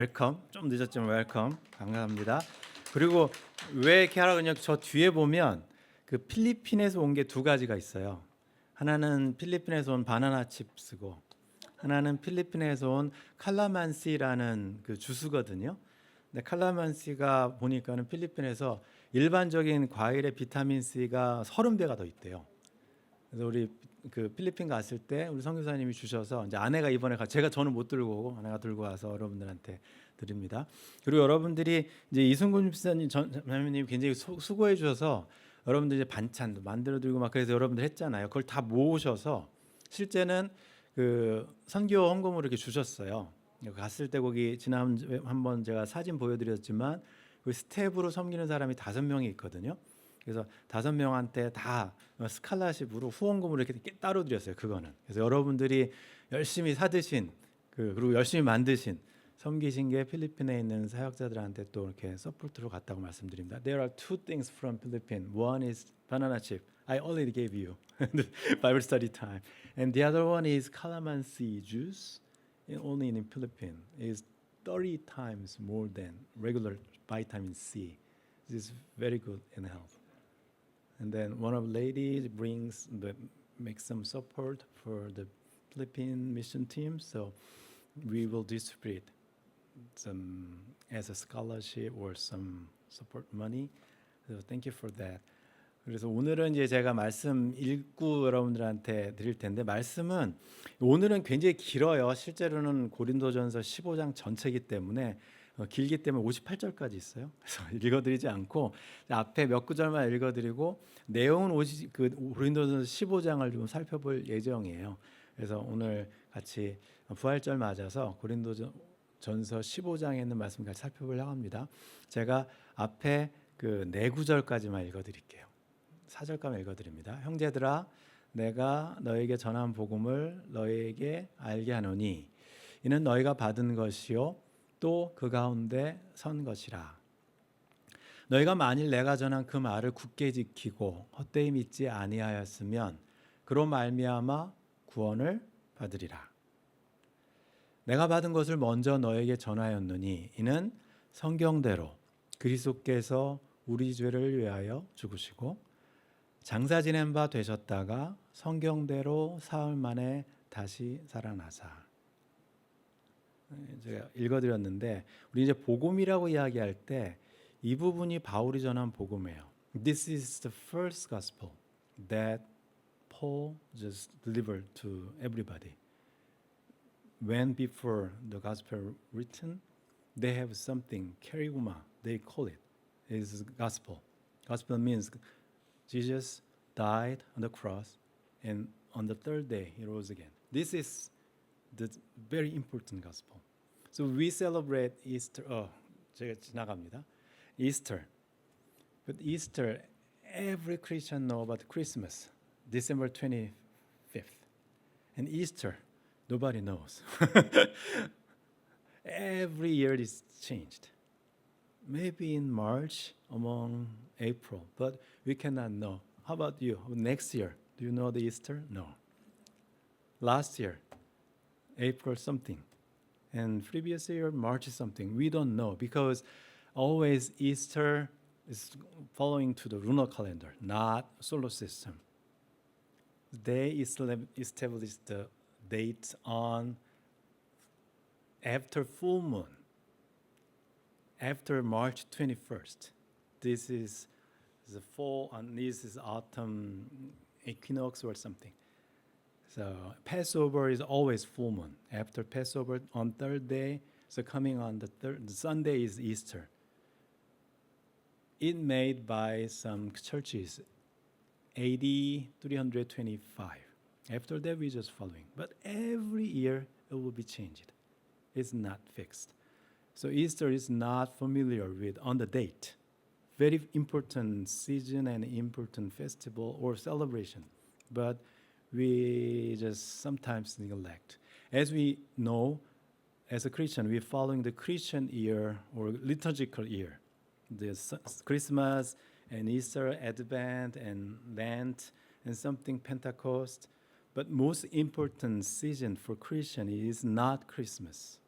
웰컴. 좀 늦었지만 웰컴. 반갑습니다. 그리고 왜 이렇게 하라 그러냐, 저 뒤에 보면 그 필리핀에서 온 게 두 가지가 있어요. 하나는 필리핀에서 온 바나나 칩스고 하나는 필리핀에서 온 칼라만시라는 그 주스거든요. 근데 칼라만시가 보니까는 필리핀에서 일반적인 과일의 비타민 C가 30배가 더 있대요. 그래서 우리 그 필리핀 갔을 때 우리 선교사님이 주셔서 이제 아내가 이번에 제가 저는 못 들고 오고 아내가 들고 와서 여러분들한테 드립니다. 그리고 여러분들이 이제 이승근 집사님 전사님 굉장히 수고해 주셔서 여러분들 이제 반찬도 만들어 드리고 막 그래서 여러분들 했잖아요. 그걸 다 모으셔서 실제는 그 선교 헌금으로 이렇게 주셨어요. 갔을 때 거기 지난 한번 제가 사진 보여드렸지만 그 스텝으로 섬기는 사람이 5명이 있거든요. 그래서 5명한테 다 스칼라십으로 후원금으로 이렇게 따로 드렸어요. 그거는. 그래서 여러분들이 열심히 사드신 그리고 열심히 만드신 섬기신 게 필리핀에 있는 사역자들한테 또 이렇게 서포트로 갔다고 말씀드립니다. There are two things from Philippines. One is banana chip. I already gave you Bible study time, and the other one is calamansi juice. Only in Philippines is 30 times more than regular vitamin C. This is very good in health. And then one of the ladies makes some support for the Philippine mission team. So we will distribute some as a scholarship or some support money. So thank you for that. 그래서 오늘은 이제 제가 말씀 읽고 여러분들한테 드릴 텐데 말씀은 오늘은 굉장히 길어요. 실제로는 고린도전서 15장 전체이기 때문에 길기 때문에 58절까지 있어요. 그래서 읽어드리지 않고 앞에 몇 구절만 읽어드리고 내용은 그 고린도전서 15장을 좀 살펴볼 예정이에요. 그래서 오늘 같이 부활절 맞아서 고린도전서 15장에 있는 말씀 같이 살펴보려고 합니다. 제가 앞에 그 4구절까지만 읽어드릴게요. 4절까지 읽어드립니다. 형제들아, 내가 너에게 전한 복음을 너에게 알게 하노니 이는 너희가 받은 것이요 또 그 가운데 선 것이라. 너희가 만일 내가 전한 그 말을 굳게 지키고 헛되이 믿지 아니하였으면 그로 말미암아 구원을 받으리라. 내가 받은 것을 먼저 너에게 전하였노니 이는 성경대로 그리스도께서 우리 죄를 위하여 죽으시고 장사 지낸 바 되셨다가 성경대로 사흘 만에 다시 살아나사. 제가 읽어드렸는데 우리 이제 복음이라고 이야기할 때 이 부분이 바울이 전한 복음이에요. This is the first gospel that Paul just delivered to everybody. When before the gospel written, they have something kerygma. They call it is gospel. Gospel means Jesus died on the cross, and on the third day he rose again. This is the very important gospel. So we celebrate Easter. 제가 지나갑니다. Easter. But Easter, every Christian know about Christmas, December 25th. And Easter, nobody knows. Every year is changed. Maybe in March, among April, but we cannot know. How about you? Next year, do you know the Easter? No. Last year, April something. And previous year, March something. We don't know because always Easter is following to the lunar calendar, not solar system. They established the date on after full moon, after March 21st. This is the fall, and this is autumn equinox or something. So Passover is always full moon. After Passover on third day, so coming on the Sunday is Easter. It made by some churches, AD 325. After that, we just following. But every year it will be changed. It's not fixed. So Easter is not familiar with on the date. Very important season and important festival or celebration. But we just sometimes neglect. As we know, as a Christian, we're following the Christian year or liturgical year. The Christmas and Easter, Advent and Lent and something Pentecost. But most important season for Christian is not Christmas.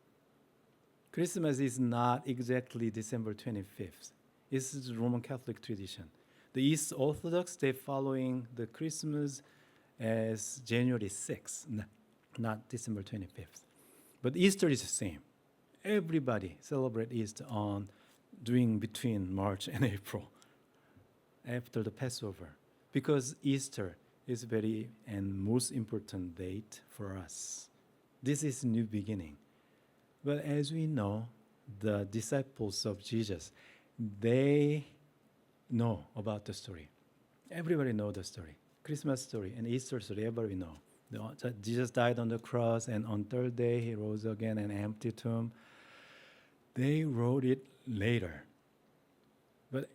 Christmas is not exactly December 25th. It's the Roman Catholic tradition. The East Orthodox, they following the Christmas as January 6th, not December 25th. But Easter is the same. Everybody celebrate Easter on during between March and April after the Passover, because Easter is very and most important date for us. This is new beginning. But as we know, the disciples of Jesus, they know about the story. Everybody know the story. Christmas story and Easter story, everybody know. Jesus died on the cross, and on third day he rose again, an empty tomb. They wrote it later. But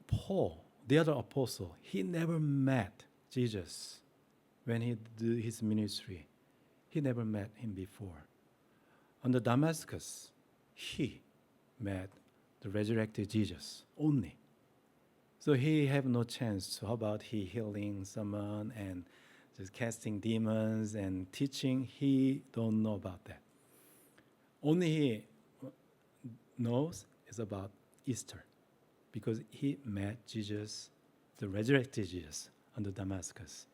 Paul, the other apostle, he never met Jesus when he did his ministry. He never met him before. On the Damascus, he met the resurrected Jesus only. So he have no chance to, how about he healing someone and just casting demons and teaching? He don't know about that. Only he knows is about Easter, because he met Jesus, the resurrected Jesus, on the Damascus.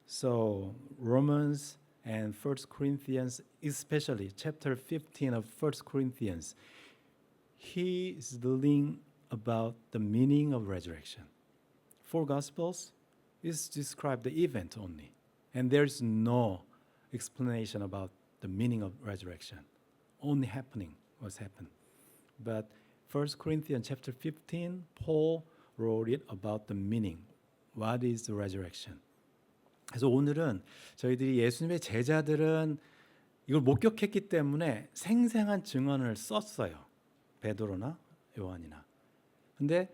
So Romans and 1 Corinthians, especially chapter 15 of 1 Corinthians, he is dealing about the meaning of resurrection. Four Gospels is describe the event only, and there's no explanation about the meaning of resurrection. Only happening was happened. But 1 Corinthians chapter 15, Paul wrote it about the meaning. What is the resurrection? 그래서 오늘은 저희들이 예수님의 제자들은 이걸 목격했기 때문에 생생한 증언을 썼어요. 베드로나 요한이나. 근데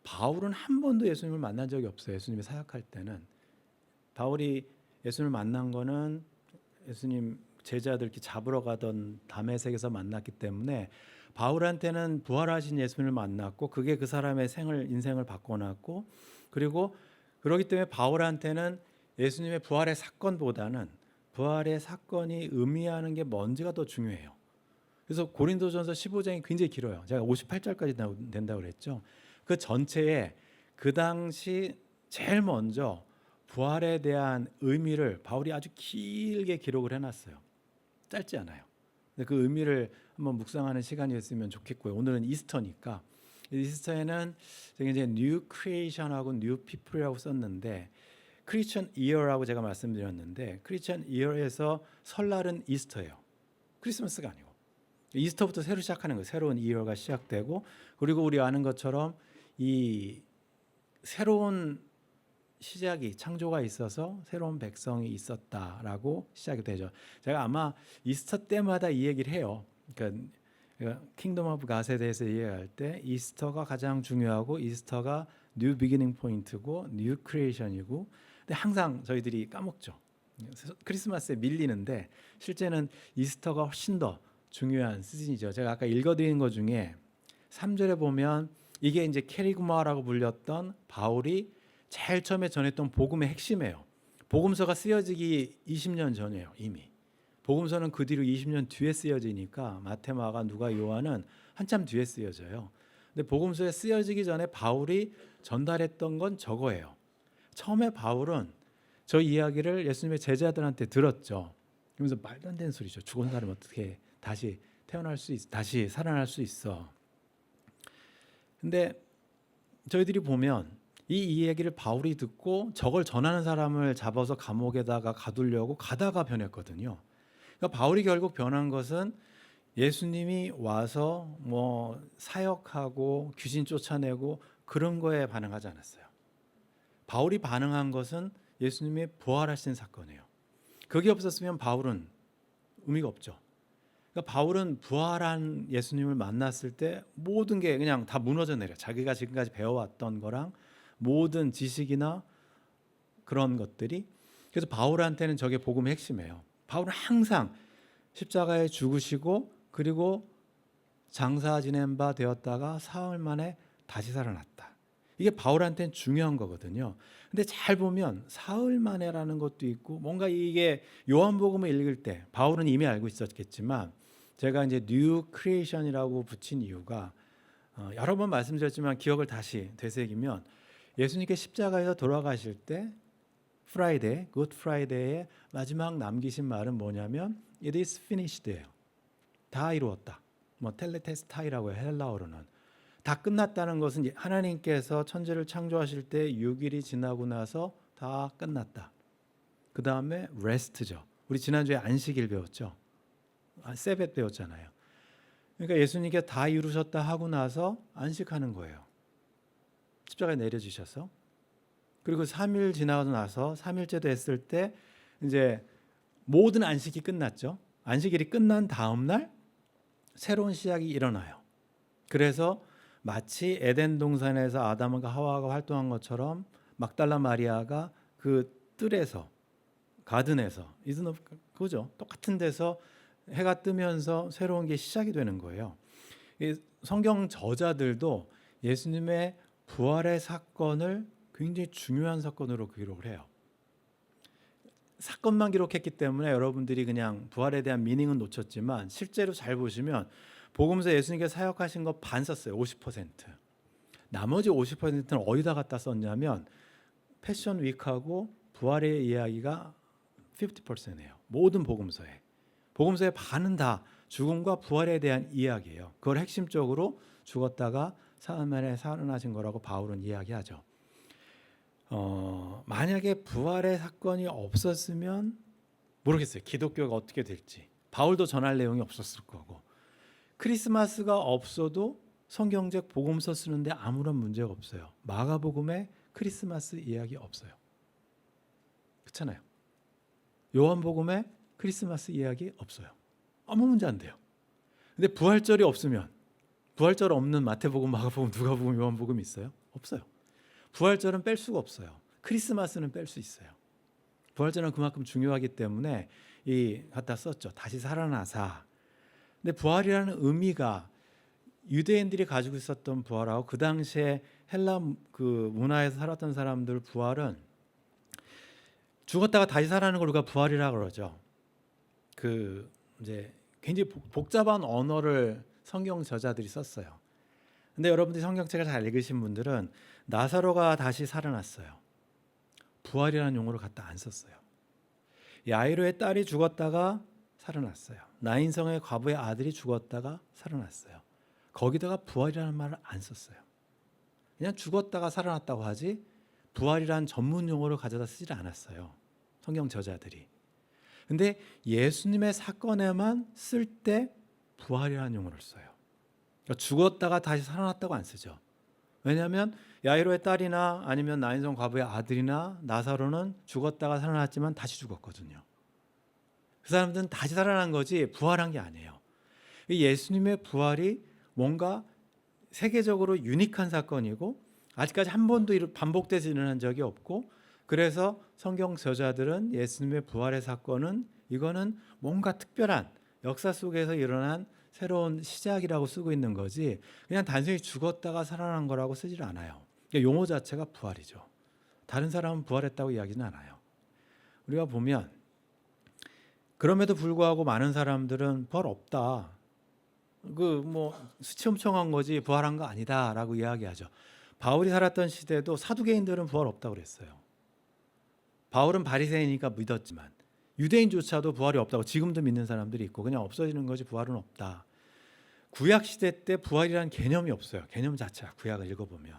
바울은 한 번도 예수님을 만난 적이 없어요. 예수님이 사역할 때는. 바울이 예수님을 만난 거는 예수님 제자들 이렇게 잡으러 가던 다메섹에서 만났기 때문에 바울한테는 부활하신 예수님을 만났고 그게 그 사람의 인생을 바꿔놨고, 그리고 그렇기 때문에 바울한테는 예수님의 부활의 사건보다는 부활의 사건이 의미하는 게 뭔지가 더 중요해요. 그래서 고린도전서 15장이 굉장히 길어요. 제가 58절까지 된다고 그랬죠. 그 전체에 그 당시 제일 먼저 부활에 대한 의미를 바울이 아주 길게 기록을 해놨어요. 짧지 않아요. 근데 그 의미를 한번 묵상하는 시간이었으면 좋겠고요. 오늘은 이스터니까 이스터에는 제가 이제 New Creation하고 New People이라고 썼는데, 크리스천 이어라고 제가 말씀드렸는데 크리스천 이어에서 설날은 이스터예요. 크리스마스가 아니고 이스터부터 새로 시작하는 거예요. 새로운 이어가 시작되고, 그리고 우리 아는 것처럼 이 새로운 시작이 창조가 있어서 새로운 백성이 있었다라고 시작이 되죠. 제가 아마 이스터 때마다 이 얘기를 해요. 그러니까 킹덤 오브 갓에 대해서 이해할 때 이스터가 가장 중요하고 이스터가 뉴 비기닝 포인트고 뉴 크리에이션이고, 근데 항상 저희들이 까먹죠. 크리스마스에 밀리는데 실제는 이스터가 훨씬 더 중요한 시즌이죠. 제가 아까 읽어드린 것 중에 3절에 보면 이게 이제 캐리그마라고 불렸던 바울이 제일 처음에 전했던 복음의 핵심이에요. 복음서가 쓰여지기 20년 전이에요. 이미 복음서는 그 뒤로 20년 뒤에 쓰여지니까 마태, 마가, 누가, 요한은 한참 뒤에 쓰여져요. 근데 복음서에 쓰여지기 전에 바울이 전달했던 건 저거예요. 처음에 바울은 저 이야기를 예수님의 제자들한테 들었죠. 그러면서 말도 안 되는 소리죠. 죽은 사람 어떻게 다시 태어날 수 있어? 다시 살아날 수 있어? 근데 저희들이 보면 이 이야기를 바울이 듣고 저걸 전하는 사람을 잡아서 감옥에다가 가두려고 가다가 변했거든요. 그러니까 바울이 결국 변한 것은 예수님이 와서 뭐 사역하고 귀신 쫓아내고 그런 거에 반응하지 않았어요. 바울이 반응한 것은 예수님이 부활하신 사건이에요. 그게 없었으면 바울은 의미가 없죠. 그러니까 바울은 부활한 예수님을 만났을 때 모든 게 그냥 다 무너져 내려. 자기가 지금까지 배워왔던 거랑 모든 지식이나 그런 것들이. 그래서 바울한테는 저게 복음의 핵심이에요. 바울은 항상 십자가에 죽으시고 그리고 장사 지낸 바 되었다가 사흘 만에 다시 살아났다. 이게 바울한테는 중요한 거거든요. 근데 잘 보면 사흘 만에라는 것도 있고, 뭔가 이게 요한복음을 읽을 때 바울은 이미 알고 있었겠지만 제가 이제 뉴 크리에이션이라고 붙인 이유가 여러 번 말씀드렸지만 기억을 다시 되새기면 예수님께 십자가에서 돌아가실 때 프라이데이, 굿 프라이데이의 마지막 남기신 말은 뭐냐면 It is finished예요. 다 이루었다. 뭐 텔레테스타이라고 해요. 헬라어로는. 다 끝났다는 것은 하나님께서 천지를 창조하실 때 6일이 지나고 나서 다 끝났다. 그 다음에 레스트죠. 우리 지난주에 안식일 배웠죠. 세벳 배웠잖아요. 그러니까 예수님께 다 이루셨다 하고 나서 안식하는 거예요. 십자가에 내려지셔서. 그리고 3일 지나고 나서 3일째도 했을 때 이제 모든 안식이 끝났죠. 안식일이 끝난 다음 날 새로운 시작이 일어나요. 그래서 마치 에덴 동산에서 아담과 하와가 활동한 것처럼 막달라 마리아가 그 뜰에서 가든에서 그죠? 똑같은 데서 해가 뜨면서 새로운 게 시작이 되는 거예요. 이 성경 저자들도 예수님의 부활의 사건을 굉장히 중요한 사건으로 기록을 해요. 사건만 기록했기 때문에 여러분들이 그냥 부활에 대한 미닝은 놓쳤지만 실제로 잘 보시면 복음서 예수님께 사역하신 거 반 썼어요. 50%. 나머지 50%는 어디다 갖다 썼냐면 패션 위크하고 부활의 이야기가 50%예요. 모든 복음서에. 복음서의 반은 다 죽음과 부활에 대한 이야기예요. 그걸 핵심적으로 죽었다가 사흘 만에 살아나신 거라고 바울은 이야기하죠. 만약에 부활의 사건이 없었으면 모르겠어요. 기독교가 어떻게 될지. 바울도 전할 내용이 없었을 거고. 크리스마스가 없어도 성경책 복음서 쓰는데 아무런 문제가 없어요. 마가복음에 크리스마스 이야기 없어요. 그렇잖아요. 요한복음에 크리스마스 이야기 없어요. 아무 문제 안 돼요. 근데 부활절이 없으면 부활절 없는 마태복음, 마가복음, 누가복음, 요한복음 있어요? 없어요. 부활절은 뺄 수가 없어요. 크리스마스는 뺄 수 있어요. 부활절은 그만큼 중요하기 때문에 갖다 썼죠. 다시 살아나사. 근데 부활이라는 의미가 유대인들이 가지고 있었던 부활하고 그 당시에 헬라 그 문화에서 살았던 사람들 부활은 죽었다가 다시 살아나는 걸 우리가 부활이라고 그러죠. 그 이제 굉장히 복잡한 언어를 성경 저자들이 썼어요. 근데 여러분들이 성경책을 잘 읽으신 분들은 나사로가 다시 살아났어요. 부활이라는 용어를 갖다 안 썼어요. 야이로의 딸이 죽었다가 살아났어요. 나인성의 과부의 아들이 죽었다가 살아났어요. 거기다가 부활이라는 말을 안 썼어요. 그냥 죽었다가 살아났다고 하지 부활이라는 전문 용어를 가져다 쓰지 않았어요. 성경 저자들이. 근데 예수님의 사건에만 쓸 때 부활이라는 용어를 써요. 그러니까 죽었다가 다시 살아났다고 안 쓰죠. 왜냐하면 야이로의 딸이나 아니면 나인성 과부의 아들이나 나사로는 죽었다가 살아났지만 다시 죽었거든요. 그 사람들은 다시 살아난 거지 부활한 게 아니에요. 예수님의 부활이 뭔가 세계적으로 유니크한 사건이고 아직까지 한 번도 반복돼서 일어난 적이 없고 그래서 성경 저자들은 예수님의 부활의 사건은 이거는 뭔가 특별한 역사 속에서 일어난 새로운 시작이라고 쓰고 있는 거지 그냥 단순히 죽었다가 살아난 거라고 쓰질 않아요. 그러니까 용어 자체가 부활이죠. 다른 사람은 부활했다고 이야기는 않아요. 우리가 보면 그럼에도 불구하고 많은 사람들은 부활 없다. 수치 엄청한 거지 부활한 거 아니다라고 이야기하죠. 바울이 살았던 시대도 사두개인들은 부활 없다고 그랬어요. 바울은 바리새인이니까 믿었지만 유대인조차도 부활이 없다고 지금도 믿는 사람들이 있고 그냥 없어지는 거지 부활은 없다. 구약 시대 때 부활이라는 개념이 없어요. 개념 자체가 구약을 읽어보면.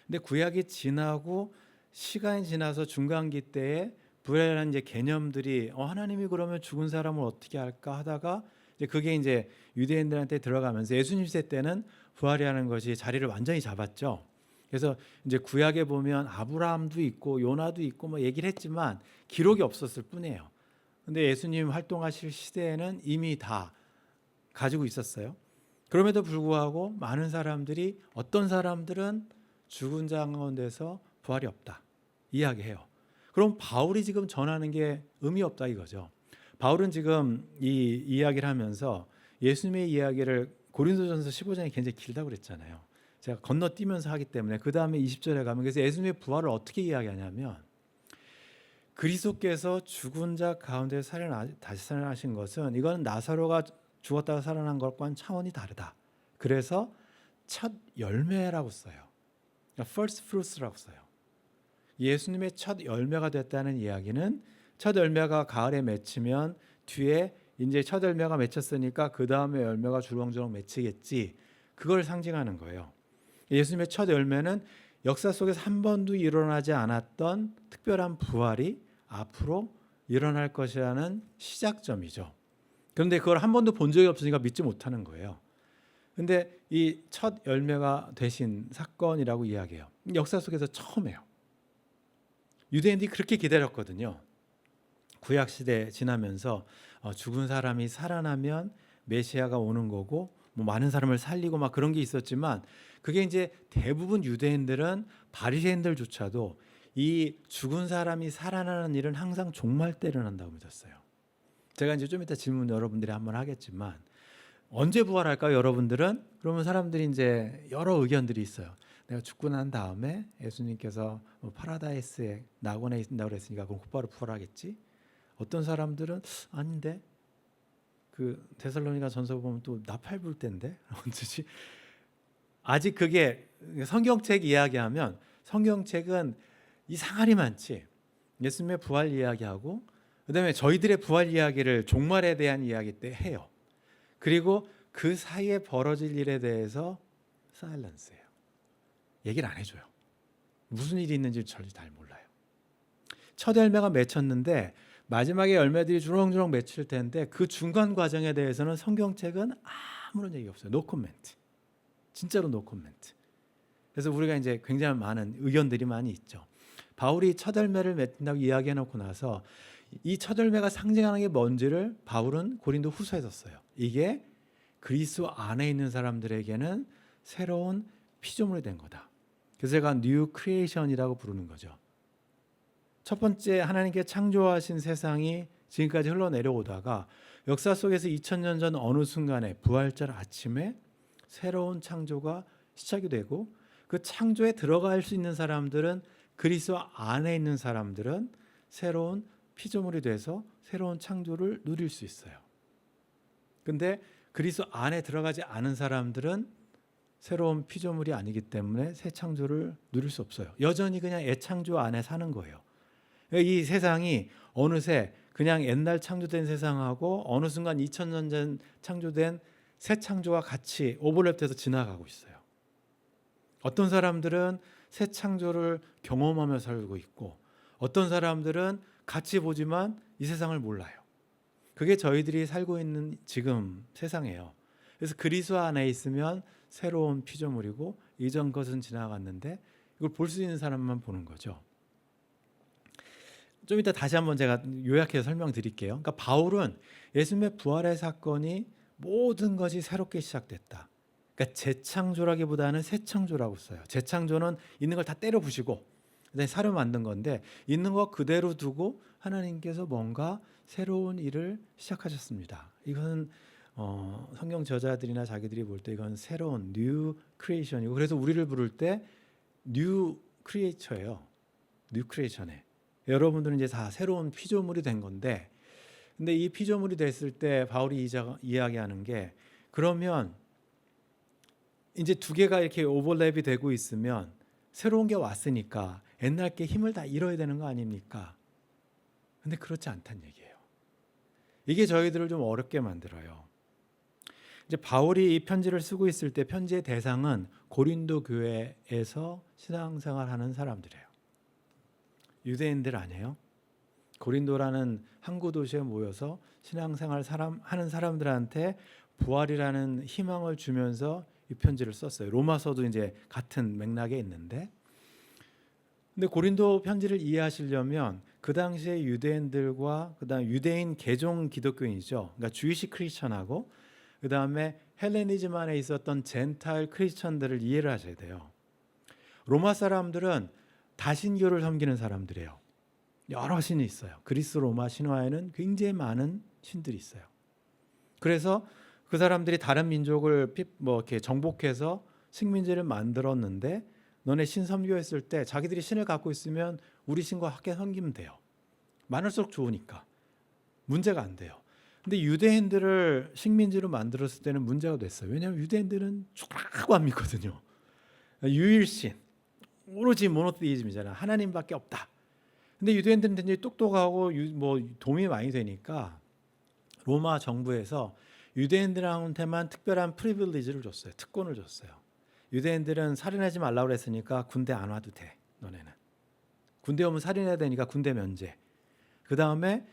근데 구약이 지나고 시간이 지나서 중간기 때에 부활이라는 이제 개념들이 하나님이 그러면 죽은 사람을 어떻게 할까 하다가 이제 그게 이제 유대인들한테 들어가면서 예수님 시대 때는 부활이라는 것이 자리를 완전히 잡았죠. 그래서 이제 구약에 보면 아브라함도 있고 요나도 있고 뭐 얘기를 했지만 기록이 없었을 뿐이에요. 근데 예수님 활동하실 시대에는 이미 다 가지고 있었어요. 그럼에도 불구하고 많은 사람들이 어떤 사람들은 죽은 자 가운데서 부활이 없다 이야기해요. 그럼 바울이 지금 전하는 게 의미 없다 이거죠. 바울은 지금 이 이야기를 하면서 예수님의 이야기를 고린도전서 15장이 굉장히 길다고 그랬잖아요. 제가 건너뛰면서 하기 때문에 그 다음에 20절에 가면 그래서 예수님의 부활을 어떻게 이야기하냐면 그리스도께서 죽은 자 가운데 다시 살아나신 것은 이건 나사로가 죽었다가 살아난 것과는 차원이 다르다. 그래서 첫 열매라고 써요. 그러니까 first fruits라고 써요. 예수님의 첫 열매가 됐다는 이야기는 첫 열매가 가을에 맺히면 뒤에 이제 첫 열매가 맺혔으니까 그 다음에 열매가 주렁주렁 맺히겠지. 그걸 상징하는 거예요. 예수님의 첫 열매는 역사 속에서 한 번도 일어나지 않았던 특별한 부활이 앞으로 일어날 것이라는 시작점이죠. 그런데 그걸 한 번도 본 적이 없으니까 믿지 못하는 거예요. 근데 이 첫 열매가 되신 사건이라고 이야기해요. 역사 속에서 처음이에요. 유대인들이 그렇게 기다렸거든요. 구약 시대 지나면서 죽은 사람이 살아나면 메시아가 오는 거고 뭐 많은 사람을 살리고 막 그런 게 있었지만 그게 이제 대부분 유대인들은 바리새인들조차도 이 죽은 사람이 살아나는 일은 항상 종말 때 일어난다고 믿었어요. 제가 이제 좀 이따 질문 여러분들이 한번 하겠지만 언제 부활할까요, 여러분들은? 그러면 사람들이 이제 여러 의견들이 있어요. 내가 죽고 난 다음에 예수님께서 파라다이스의 낙원에 있다고 그랬으니까 그럼 곧바로 부활하겠지? 어떤 사람들은 아닌데 그 데살로니가 전서 보면 또 나팔 불 때인데 언제지? 아직 그게 성경책 이야기하면 성경책은 이상하리 많지. 예수님의 부활 이야기하고 그다음에 저희들의 부활 이야기를 종말에 대한 이야기 때 해요. 그리고 그 사이에 벌어질 일에 대해서 사일런스예요. 얘기를 안 해줘요. 무슨 일이 있는지 저도 잘 몰라요. 첫 열매가 맺혔는데 마지막에 열매들이 주렁주렁 맺힐 텐데 그 중간 과정에 대해서는 성경책은 아무런 얘기 없어요. 노 코멘트. 진짜로 노 코멘트. 그래서 우리가 이제 굉장히 많은 의견들이 많이 있죠. 바울이 첫 열매를 맺는다고 이야기해놓고 나서 이 첫 열매가 상징하는 게 뭔지를 바울은 고린도 후서에 썼어요. 이게 그리스도 안에 있는 사람들에게는 새로운 피조물이 된 거다. 그래서 제가 뉴 크리에이션이라고 부르는 거죠. 첫 번째 하나님께 창조하신 세상이 지금까지 흘러내려오다가 역사 속에서 2000년 전 어느 순간에 부활절 아침에 새로운 창조가 시작이 되고 그 창조에 들어갈 수 있는 사람들은 그리스도 안에 있는 사람들은 새로운 피조물이 돼서 새로운 창조를 누릴 수 있어요. 근데 그리스도 안에 들어가지 않은 사람들은 새로운 피조물이 아니기 때문에 새 창조를 누릴 수 없어요. 여전히 그냥 애창조 안에 사는 거예요. 이 세상이 어느새 그냥 옛날 창조된 세상하고 어느 순간 2000년 전 창조된 새 창조와 같이 오버랩돼서 지나가고 있어요. 어떤 사람들은 새 창조를 경험하며 살고 있고 어떤 사람들은 같이 보지만 이 세상을 몰라요. 그게 저희들이 살고 있는 지금 세상이에요. 그래서 그리스도 안에 있으면 새로운 피조물이고 이전 것은 지나갔는데 이걸 볼 수 있는 사람만 보는 거죠. 좀 이따 다시 한번 제가 요약해서 설명드릴게요. 그러니까 바울은 예수님의 부활의 사건이 모든 것이 새롭게 시작됐다. 그러니까 재창조라기보다는 새창조라고 써요. 재창조는 있는 걸 다 때려 부시고 새로 만든 건데 있는 거 그대로 두고 하나님께서 뭔가 새로운 일을 시작하셨습니다. 이건 성경 저자들이나 자기들이 볼 때 이건 새로운 뉴 크리에이션이고 그래서 우리를 부를 때 뉴 크리에이처예요. 뉴 크리에이션에 여러분들은 이제 다 새로운 피조물이 된 건데 근데 이 피조물이 됐을 때 바울이 이야기하는 게 그러면 이제 두 개가 이렇게 오버랩이 되고 있으면 새로운 게 왔으니까 옛날 게 힘을 다 잃어야 되는 거 아닙니까? 근데 그렇지 않다는 얘기예요. 이게 저희들을 좀 어렵게 만들어요. 이제 바울이 이 편지를 쓰고 있을 때 편지의 대상은 고린도 교회에서 신앙생활하는 사람들이에요. 유대인들 아니에요? 고린도라는 항구 도시에 모여서 신앙생활 하는 사람들한테 부활이라는 희망을 주면서 이 편지를 썼어요. 로마서도 이제 같은 맥락에 있는데, 근데 고린도 편지를 이해하시려면 그 당시에 유대인들과 그다음 유대인 개종 기독교인이죠. 그러니까 주이시 크리스천하고 그다음에 헬레니즘 안에 있었던 젠타일 크리스천들을 이해를 하셔야 돼요. 로마 사람들은 다신교를 섬기는 사람들이에요. 여러 신이 있어요. 그리스 로마 신화에는 굉장히 많은 신들이 있어요. 그래서 그 사람들이 다른 민족을 이렇게 정복해서 식민지를 만들었는데 너네 신 섬교했을 때 자기들이 신을 갖고 있으면 우리 신과 함께 섬기면 돼요. 많을수록 좋으니까 문제가 안 돼요. 근데 유대인들을 식민지로 만들었을 때는 문제가 됐어요. 왜냐하면 유대인들은 죽라고 안 믿거든요. 유일신, 오로지 모노테이즘이잖아. 하나님밖에 없다. 근데 유대인들은 굉장히 똑똑하고 뭐 도움이 많이 되니까 로마 정부에서 유대인들한테만 특별한 프리빌리지를 줬어요. 특권을 줬어요. 유대인들은 살인하지 말라고 그랬으니까 군대 안 와도 돼. 너네는. 군대 오면 살인해야 되니까 군대 면제. 그 다음에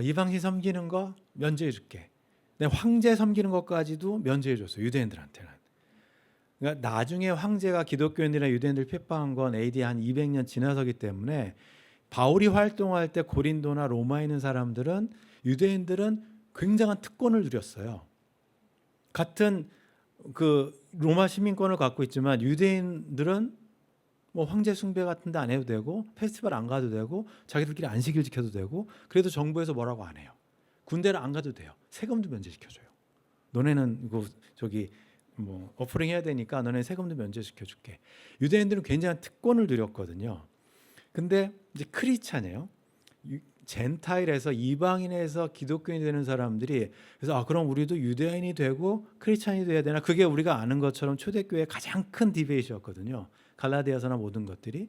이방신 섬기는 거 면제해 줄게. 황제 섬기는 것까지도 면제해 줬어요. 유대인들한테는. 그러니까 나중에 황제가 기독교인이나 유대인들 핍박한 건 AD 한 200년 지나서기 때문에 바울이 활동할 때 고린도나 로마에 있는 사람들은 유대인들은 굉장한 특권을 누렸어요. 같은 그 로마 시민권을 갖고 있지만 유대인들은 뭐 황제 숭배 같은 데 안 해도 되고 페스티벌 안 가도 되고 자기들끼리 안식일 지켜도 되고 그래도 정부에서 뭐라고 안 해요. 군대를 안 가도 돼요. 세금도 면제시켜줘요. 너네는 그 저기 뭐 어프링 해야 되니까 너네 세금도 면제시켜줄게. 유대인들은 굉장한 특권을 누렸거든요. 근데 이제 크리스찬이에요. 젠타일에서 이방인에서 기독교인이 되는 사람들이 그래서 그럼 우리도 유대인이 되고 크리스찬이 돼야 되나? 그게 우리가 아는 것처럼 초대교회의 가장 큰 디베이트였거든요. 갈라디아서나 모든 것들이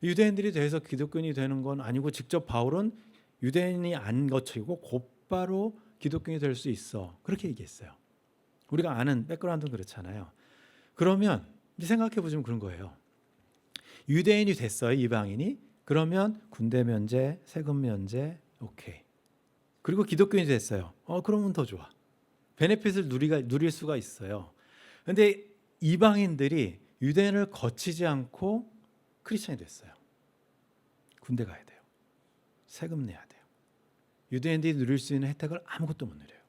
유대인들이 돼서 기독교인이 되는 건 아니고 직접 바울은 유대인이 아닌 것이고 곧바로 기독교인이 될 수 있어. 그렇게 얘기했어요. 우리가 아는 백그라운드는 그렇잖아요. 그러면 생각해 보시면 그런 거예요. 유대인이 됐어요. 이방인이. 그러면 군대 면제, 세금 면제, 오케이. 그리고 기독교인이 됐어요. 그러면 더 좋아. 베네핏을 누릴 수가 있어요. 그런데 이방인들이 유대인을 거치지 않고 크리스천이 됐어요. 군대 가야 돼요. 세금 내야 돼요. 유대인들이 누릴 수 있는 혜택을 아무것도 못 누려요.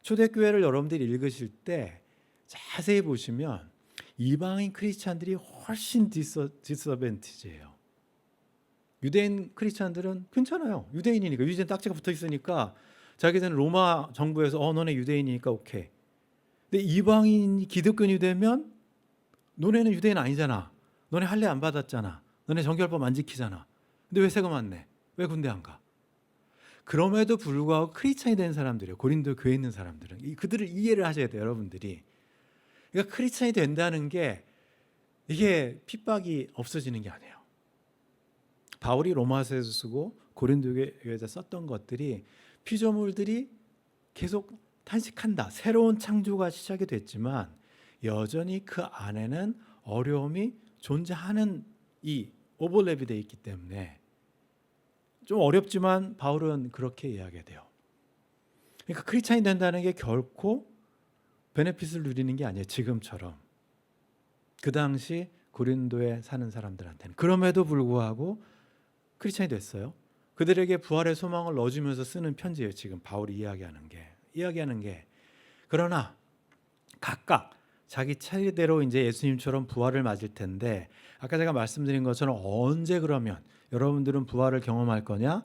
초대교회를 여러분들이 읽으실 때 자세히 보시면 이방인 크리스찬들이 훨씬 디스어벤티지예요. 유대인 크리스찬들은 괜찮아요. 유대인이니까 유대인 딱지가 붙어 있으니까 자기들은 로마 정부에서 너네 유대인이니까 오케이. 근데 이방인이 기독교인이 되면 너네는 유대인 아니잖아. 너네 할례 안 받았잖아. 너네 정결법 안 지키잖아. 근데 왜 세금 안 내? 왜 군대 안 가? 그럼에도 불구하고 크리스찬이 된 사람들이에요. 고린도 교회에 있는 사람들은 그들을 이해를 하셔야 돼요. 여러분들이. 그러니까 크리스찬이 된다는 게 이게 핍박이 없어지는 게 아니에요. 바울이 로마서에서 쓰고 고린도 교회에서 썼던 것들이 피조물들이 계속 탄식한다. 새로운 창조가 시작이 됐지만 여전히 그 안에는 어려움이 존재하는 이 오버랩이 되어 있기 때문에 좀 어렵지만 바울은 그렇게 이야기해요. 그러니까 크리스찬이 된다는 게 결코 베네핏을 누리는 게 아니에요. 지금처럼. 그 당시 고린도에 사는 사람들한테는. 그럼에도 불구하고 크리스찬이 됐어요. 그들에게 부활의 소망을 넣어주면서 쓰는 편지예요. 지금 바울이 이야기하는 게. 그러나 각각 자기 차례대로 이제 예수님처럼 부활을 맞을 텐데 아까 제가 말씀드린 것처럼 언제 그러면 여러분들은 부활을 경험할 거냐?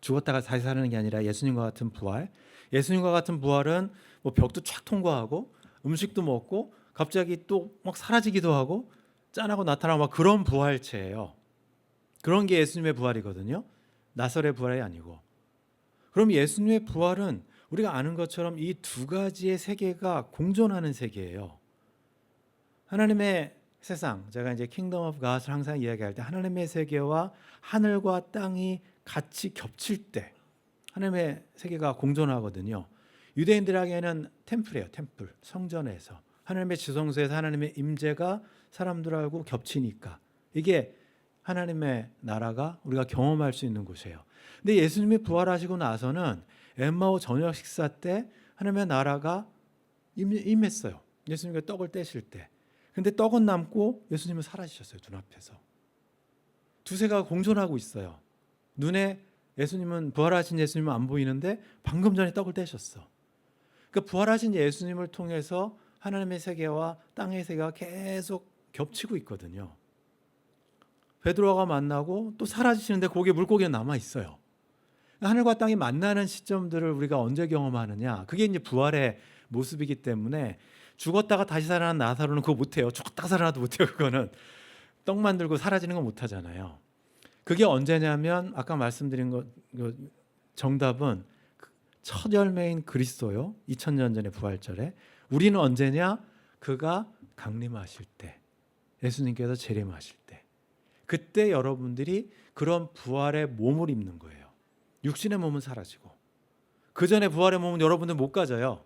죽었다가 다시 사는 게 아니라 예수님과 같은 부활. 예수님과 같은 부활은 뭐 벽도 쫙 통과하고 음식도 먹고 갑자기 또 막 사라지기도 하고 짠하고 나타나고 막 그런 부활체예요. 그런 게 예수님의 부활이거든요. 나설의 부활이 아니고. 그럼 예수님의 부활은 우리가 아는 것처럼 이 두 가지의 세계가 공존하는 세계예요. 하나님의 세상, 제가 이제 킹덤 오브 갓을 항상 이야기할 때 하나님의 세계와 하늘과 땅이 같이 겹칠 때 하나님의 세계가 공존하거든요. 유대인들에게는 템플이에요. 템플, 성전에서 하나님의 지성소에서 하나님의 임재가 사람들하고 겹치니까 이게 하나님의 나라가 우리가 경험할 수 있는 곳이에요. 근데 예수님이 부활하시고 나서는 엠마오 저녁 식사 때 하나님의 나라가 임했어요. 예수님과 떡을 떼실 때. 근데 떡은 남고 예수님은 사라지셨어요. 눈앞에서. 두세가 공존하고 있어요. 눈에 예수님은 부활하신 예수님은 안 보이는데 방금 전에 떡을 떼셨어. 그러니까 부활하신 예수님을 통해서 하나님의 세계와 땅의 세계가 계속 겹치고 있거든요. 베드로가 만나고 또 사라지시는데 거기에 물고기가 남아 있어요. 하늘과 땅이 만나는 시점들을 우리가 언제 경험하느냐? 그게 이제 부활의 모습이기 때문에 죽었다가 다시 살아난 나사로는 그거 못해요. 죽었다가 살아나도 못해요. 그거는 떡 만들고 사라지는 건 못하잖아요. 그게 언제냐면 아까 말씀드린 것 정답은 첫 열매인 그리스도요. 2000년 전의 부활절에 우리는 언제냐? 그가 강림하실 때, 예수님께서 재림하실 때, 그때 여러분들이 그런 부활의 몸을 입는 거예요. 육신의 몸은 사라지고. 그 전에 부활의 몸은 여러분들 못 가져요.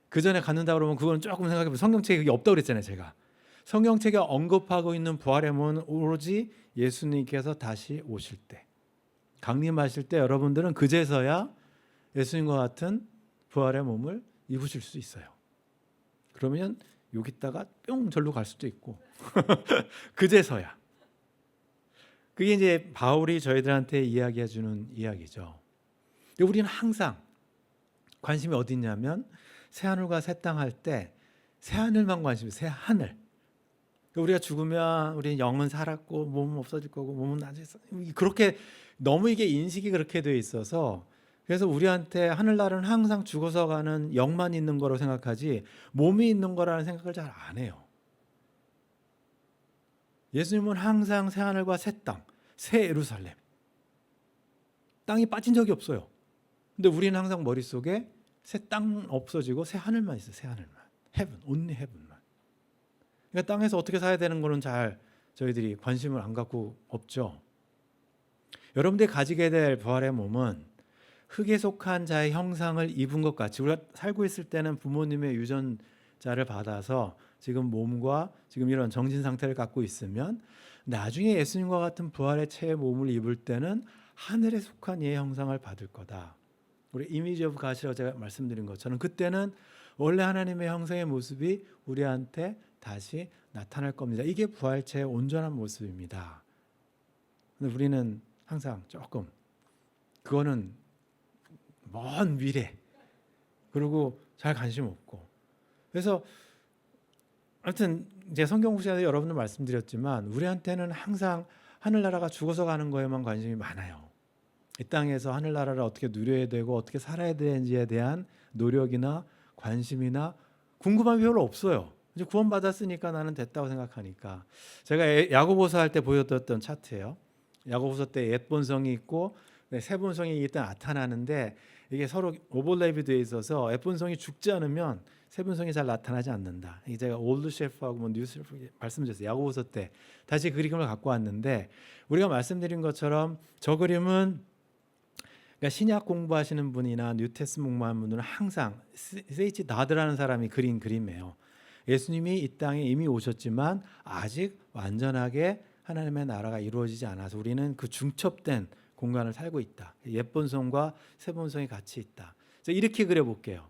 그 전에 갖는다 그러면 그건 조금 생각해보면 성경책에 그게 없다고 그랬잖아요. 제가 성경책에 언급하고 있는 부활의 몸은 오로지 예수님께서 다시 오실 때, 강림하실 때 여러분들은 그제서야 예수님과 같은 부활의 몸을 입으실 수 있어요. 그러면 여기다가 뿅 절로 갈 수도 있고 그제서야. 그게 이제 바울이 저희들한테 이야기해 주는 이야기죠. 우리는 항상 관심이 어디 있냐면 새하늘과 새 땅 할 때 새하늘만 관심이, 새하늘. 우리가 죽으면 우리 영은 살았고 몸은 없어질 거고 몸은 나중에 그렇게 너무 이게 인식이 그렇게 돼 있어서 그래서 우리한테 하늘나라는 항상 죽어서 가는 영만 있는 거로 생각하지 몸이 있는 거라는 생각을 잘 안 해요. 예수님은 항상 새하늘과 새 땅, 새 예루살렘, 땅이 빠진 적이 없어요. 근데 우리는 항상 머릿속에 새 땅 없어지고 새 하늘만 있어요. 새 하늘만. heaven, only heaven만. 그러니까 땅에서 어떻게 살아야 되는 거는 잘 저희들이 관심을 안 갖고 없죠. 여러분들이 가지게 될 부활의 몸은 흙에 속한 자의 형상을 입은 것 같이, 우리가 살고 있을 때는 부모님의 유전자를 받아서 지금 몸과 지금 이런 정신 상태를 갖고 있으면 나중에 예수님과 같은 부활의 체의 몸을 입을 때는 하늘에 속한 이의 형상을 받을 거다. 우리 이미지 오브 갓이라고 제가 말씀드린 것처럼 그때는 원래 하나님의 형상의 모습이 우리한테 다시 나타날 겁니다. 이게 부활체의 온전한 모습입니다. 근데 우리는 항상 조금 그거는 먼 미래, 그리고 잘 관심 없고. 그래서 아무튼 이제 성경 시간에 여러분들 말씀드렸지만 우리한테는 항상 하늘나라가 죽어서 가는 거에만 관심이 많아요. 이 땅에서 하늘나라를 어떻게 누려야 되고 어떻게 살아야 되는지에 대한 노력이나 관심이나 궁금함이 별로 없어요. 이제 구원받았으니까 나는 됐다고 생각하니까. 제가 야고보서 할 때 보여드렸던 차트예요. 야고보서 때 옛 본성이 있고 새 본성이 일단 나타나는데 이게 서로 오버랩이 되어 있어서 옛 본성이 죽지 않으면 새 본성이 잘 나타나지 않는다. 이게 제가 올드 셰프하고 뉴 셰프 말씀드렸어요. 야고보서 때 다시 그림을 갖고 왔는데 우리가 말씀드린 것처럼 저 그림은 그러니까 신약 공부하시는 분이나 뉴테스먼트 공부하는 분들은 항상 세이치 다드라는 사람이 그린 그림이에요. 예수님이 이 땅에 이미 오셨지만 아직 완전하게 하나님의 나라가 이루어지지 않아서 우리는 그 중첩된 공간을 살고 있다. 옛 본성과 새 본성이 같이 있다. 이렇게 그려볼게요.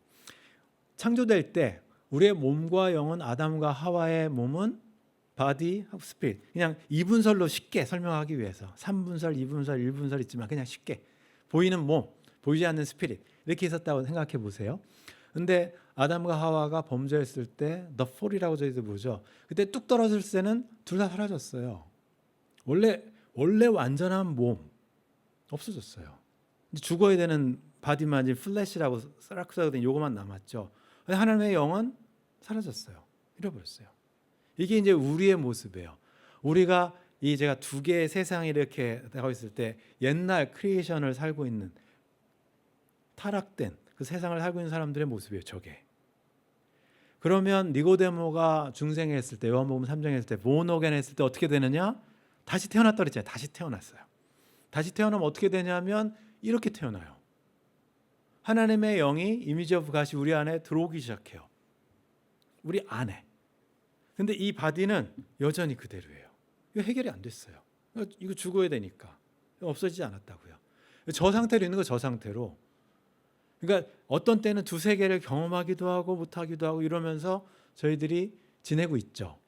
창조될 때 우리의 몸과 영은 아담과 하와의 몸은 바디, 스피릿, 그냥 2분설로 쉽게 설명하기 위해서 3분설, 2분설, 1분설 있지만 그냥 쉽게 보이는 몸, 보이지 않는 스피릿 이렇게 있었다고 생각해 보세요. 근데 아담과 하와가 범죄했을 때 the fall이라고 저희도 보죠. 그때 뚝 떨어졌을 때는 둘 다 사라졌어요. 원래 완전한 몸 없어졌어요. 죽어야 되는 바디만 이제 플래시라고 싹싹 된 요거만 남았죠. 하나님의 영은 사라졌어요. 잃어버렸어요. 이게 이제 우리의 모습이에요. 우리가 이 제가 두 개의 세상이 이렇게 되어 있을 때 옛날 크리에이션을 살고 있는 타락된 그 세상을 살고 있는 사람들의 모습이에요. 저게. 그러면 니고데모가 중생했을 때 요한복음 3장에 했을 때 본어겐 했을 때 어떻게 되느냐? 다시 태어났다 그랬잖아요. 다시 태어났어요. 다시 태어나면 어떻게 되냐면 이렇게 태어나요. 하나님의 영이 이미지 오브 갓이 우리 안에 들어오기 시작해요. 우리 안에. 근데 이 바디는 여전히 그대로예요. 이거 해결이 안 됐어요. 이거 죽어야 되니까. 없어지지 않았다고요. 저 상태로 있는 거 저 상태로. 그러니까 어떤 때는 두세 개를 경험하기도 하고 못하기도 하고 이러면서 저희들이 지내고 있죠.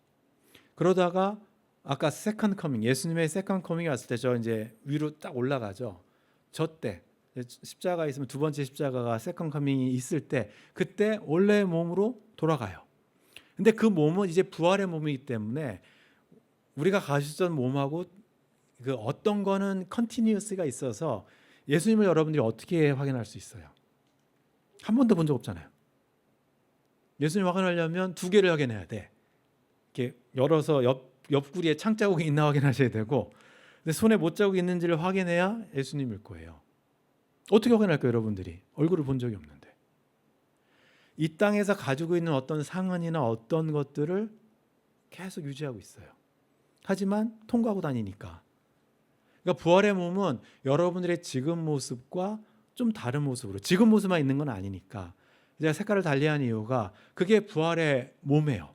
그러다가 아까 세컨드 커밍, 예수님의 세컨드 커밍이 왔을 때 저 이제 위로 딱 올라가죠. 저 때 십자가 있으면 두 번째 십자가가 세컨드 커밍이 있을 때 그때 원래의 몸으로 돌아가요. 근데 그 몸은 이제 부활의 몸이기 때문에 우리가 가졌던 몸하고 그 어떤 거는 컨티뉴어스가 있어서 예수님을 여러분들이 어떻게 확인할 수 있어요? 한 번도 본 적 없잖아요. 예수님 확인하려면 두 개를 확인해야 돼. 이렇게 열어서 옆구리에 창자국이 있나 확인하셔야 되고, 근데 손에 못자국이 있는지를 확인해야 예수님일 거예요. 어떻게 확인할까요, 여러분들이? 얼굴을 본 적이 없는데. 이 땅에서 가지고 있는 어떤 상흔이나 어떤 것들을 계속 유지하고 있어요. 하지만 통과하고 다니니까. 그러니까 부활의 몸은 여러분들의 지금 모습과 좀 다른 모습으로, 지금 모습만 있는 건 아니니까. 제가 색깔을 달리한 이유가 그게 부활의 몸이에요.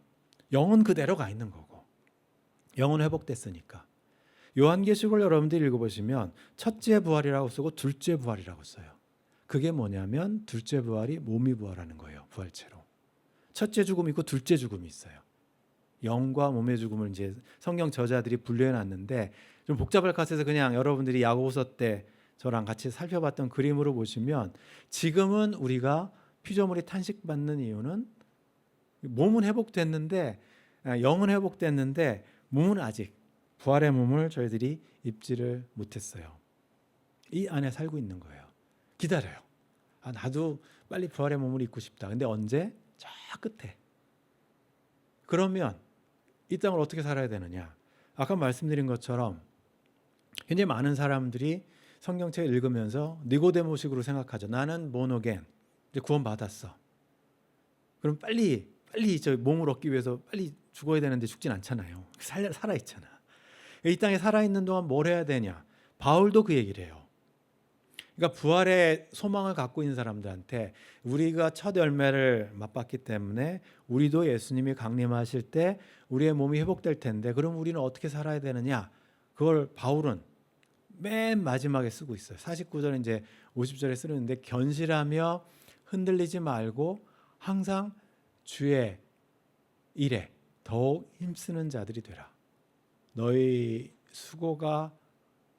영은 그대로 가 있는 거고. 영은 회복됐으니까. 요한계시록을 여러분들이 읽어보시면 첫째 부활이라고 쓰고 둘째 부활이라고 써요. 그게 뭐냐면 둘째 부활이 몸이 부활하는 거예요. 부활체로. 첫째 죽음이 있고 둘째 죽음이 있어요. 영과 몸의 죽음을 이제 성경 저자들이 분류해 놨는데 좀 복잡할 것 같아서 그냥 여러분들이 야고보서 때 저랑 같이 살펴봤던 그림으로 보시면 지금은 우리가 피조물이 탄식받는 이유는 몸은 회복됐는데 영은 회복됐는데 몸은 아직 부활의 몸을 저희들이 입지를 못했어요. 이 안에 살고 있는 거예요. 기다려요. 나도 빨리 부활의 몸을 입고 싶다. 근데 언제? 저 끝에. 그러면 이 땅을 어떻게 살아야 되느냐? 아까 말씀드린 것처럼 굉장히 많은 사람들이 성경책을 읽으면서 니고데모식으로 생각하죠. 나는 born-again, 이제 구원받았어. 그럼 빨리 저 몸을 얻기 위해서 빨리 죽어야 되는데 죽진 않잖아요. 살아있잖아. 이 땅에 살아있는 동안 뭘 해야 되냐? 바울도 그 얘기를 해요. 그러니까 부활의 소망을 갖고 있는 사람들한테 우리가 첫 열매를 맛봤기 때문에 우리도 예수님이 강림하실 때 우리의 몸이 회복될 텐데 그럼 우리는 어떻게 살아야 되느냐? 그걸 바울은 맨 마지막에 쓰고 있어요. 49절 이제 50절에 쓰는데 견실하며 흔들리지 말고 항상 주의 일에 더욱 힘쓰는 자들이 되라. 너희 수고가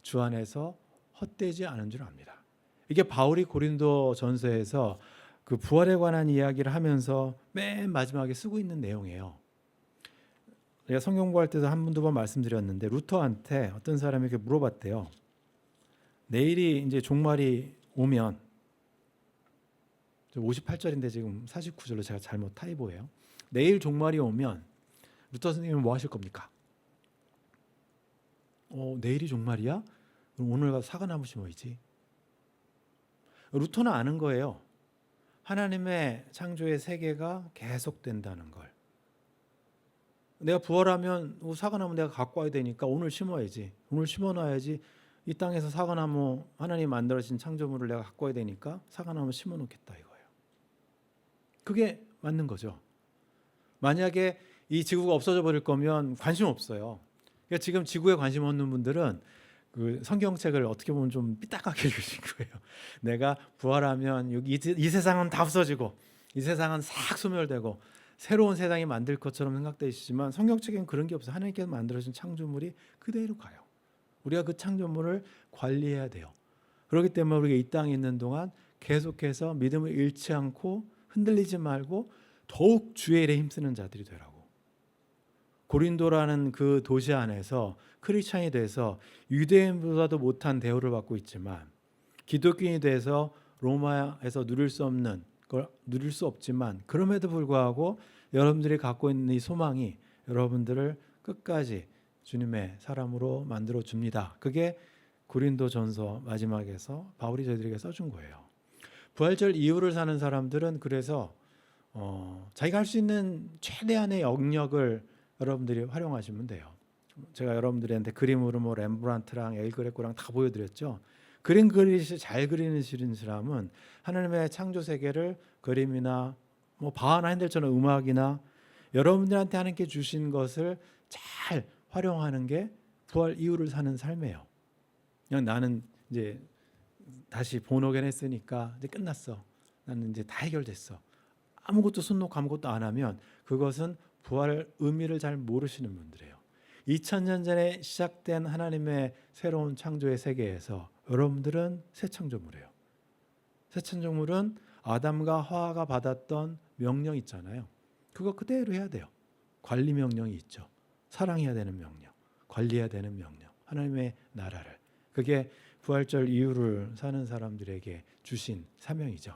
주 안에서 헛되지 않은 줄 압니다. 이게 바울이 고린도 전서에서 그 부활에 관한 이야기를 하면서 맨 마지막에 쓰고 있는 내용이에요. 제가 성경 공부할 때도 한 번, 두 번 말씀드렸는데 루터한테 어떤 사람이 이렇게 물어봤대요. 내일이 이제 종말이 오면 58절인데 지금 49절로 제가 잘못 타이보예요. 내일 종말이 오면 루터 선생님은 뭐 하실 겁니까? 내일이 종말이야? 그럼 오늘 가서 사과나무 심어야지. 루터는 아는 거예요. 하나님의 창조의 세계가 계속된다는 걸. 내가 부활하면 사과나무 내가 갖고 와야 되니까 오늘 심어야지. 오늘 심어놔야지. 이 땅에서 사과나무 하나님 만들어진 창조물을 내가 갖고 와야 되니까 사과나무 심어놓겠다 이거예요. 그게 맞는 거죠. 만약에 이 지구가 없어져 버릴 거면 관심 없어요. 그러니까 지금 지구에 관심 없는 분들은 그 성경책을 어떻게 보면 좀 삐딱하게 읽으신 거예요. 내가 부활하면 여기 이 세상은 다 없어지고 이 세상은 싹 소멸되고 새로운 세상이 만들 것처럼 생각되시지만 성경책에는 그런 게 없어요. 하나님께서 만들어진 창조물이 그대로 가요. 우리가 그 창조물을 관리해야 돼요. 그렇기 때문에 우리가 이 땅에 있는 동안 계속해서 믿음을 잃지 않고 흔들리지 말고 더욱 주의 일에 힘쓰는 자들이 되라고. 고린도라는 그 도시 안에서 크리스찬이 돼서 유대인보다도 못한 대우를 받고 있지만 기독교인이 돼서 로마에서 누릴 수 없는 걸 누릴 수 없지만 그럼에도 불구하고 여러분들이 갖고 있는 이 소망이 여러분들을 끝까지 주님의 사람으로 만들어 줍니다. 그게 고린도전서 마지막에서 바울이 저희들에게 써준 거예요. 부활절 이후를 사는 사람들은 그래서 자기가 할 수 있는 최대한의 영역을 여러분들이 활용하시면 돼요. 제가 여러분들한테 그림으로 뭐 렘브란트랑 엘 그레코랑 다 보여드렸죠. 그림 그리시 잘 그리는 사람은 하나님의 창조 세계를 그림이나 뭐 바하나 핸델처럼 음악이나 여러분들한테 하나님께 주신 것을 잘 활용하는 게 부활 이후를 사는 삶이에요. 그냥 나는 이제 다시 본어겐 했으니까 이제 끝났어. 나는 이제 다 해결됐어. 아무것도 손 놓고 아무것도 안 하면 그것은 부활 의미를 잘 모르시는 분들이에요. 2000년 전에 시작된 하나님의 새로운 창조의 세계에서 여러분들은 새 창조물이에요. 새 창조물은 아담과 하와가 받았던 명령 있잖아요. 그거 그대로 해야 돼요. 관리 명령이 있죠. 사랑해야 되는 명령, 관리해야 되는 명령, 하나님의 나라를. 그게 부활절 이후를 사는 사람들에게 주신 사명이죠.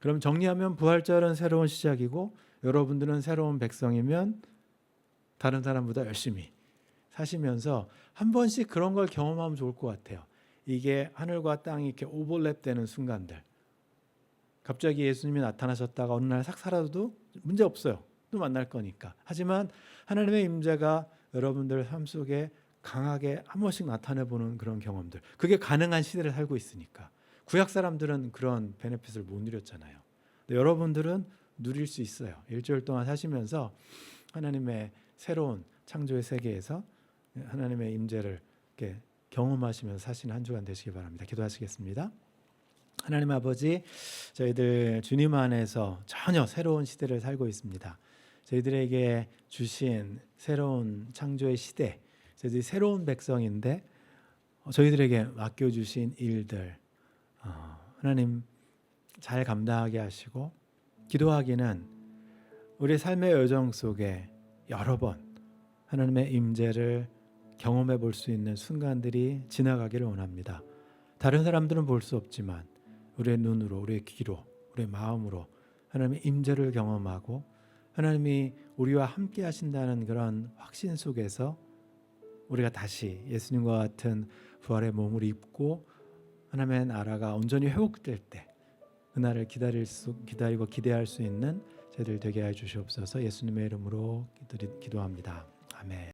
그럼 정리하면 부활절은 새로운 시작이고 여러분들은 새로운 백성이면 다른 사람보다 열심히 사시면서 한 번씩 그런 걸 경험하면 좋을 것 같아요. 이게 하늘과 땅이 이렇게 오버랩되는 순간들, 갑자기 예수님이 나타나셨다가 어느 날 싹 사라져도 문제 없어요. 또 만날 거니까. 하지만 하나님의 임재가 여러분들 삶 속에 강하게 한 번씩 나타내 보는 그런 경험들, 그게 가능한 시대를 살고 있으니까. 구약 사람들은 그런 베네핏을 못 누렸잖아요. 근데 여러분들은 누릴 수 있어요. 일주일 동안 사시면서 하나님의 새로운 창조의 세계에서 하나님의 임재를 이렇게 경험하시면서 사시는 한 주간 되시기 바랍니다. 기도하시겠습니다. 하나님 아버지, 저희들 주님 안에서 전혀 새로운 시대를 살고 있습니다. 저희들에게 주신 새로운 창조의 시대, 저희들이 새로운 백성인데 저희들에게 맡겨주신 일들 하나님 잘 감당하게 하시고, 기도하기는 우리 삶의 여정 속에 여러 번 하나님의 임재를 경험해 볼 수 있는 순간들이 지나가기를 원합니다. 다른 사람들은 볼 수 없지만 우리의 눈으로, 우리의 귀로, 우리의 마음으로 하나님의 임재를 경험하고 하나님이 우리와 함께 하신다는 그런 확신 속에서 우리가 다시 예수님과 같은 부활의 몸을 입고 하나님의 나라가 온전히 회복될 때 그날을 기다리고 기대할 수 있는 저희들 되게 해 주시옵소서. 예수님의 이름으로 기도합니다. 아멘.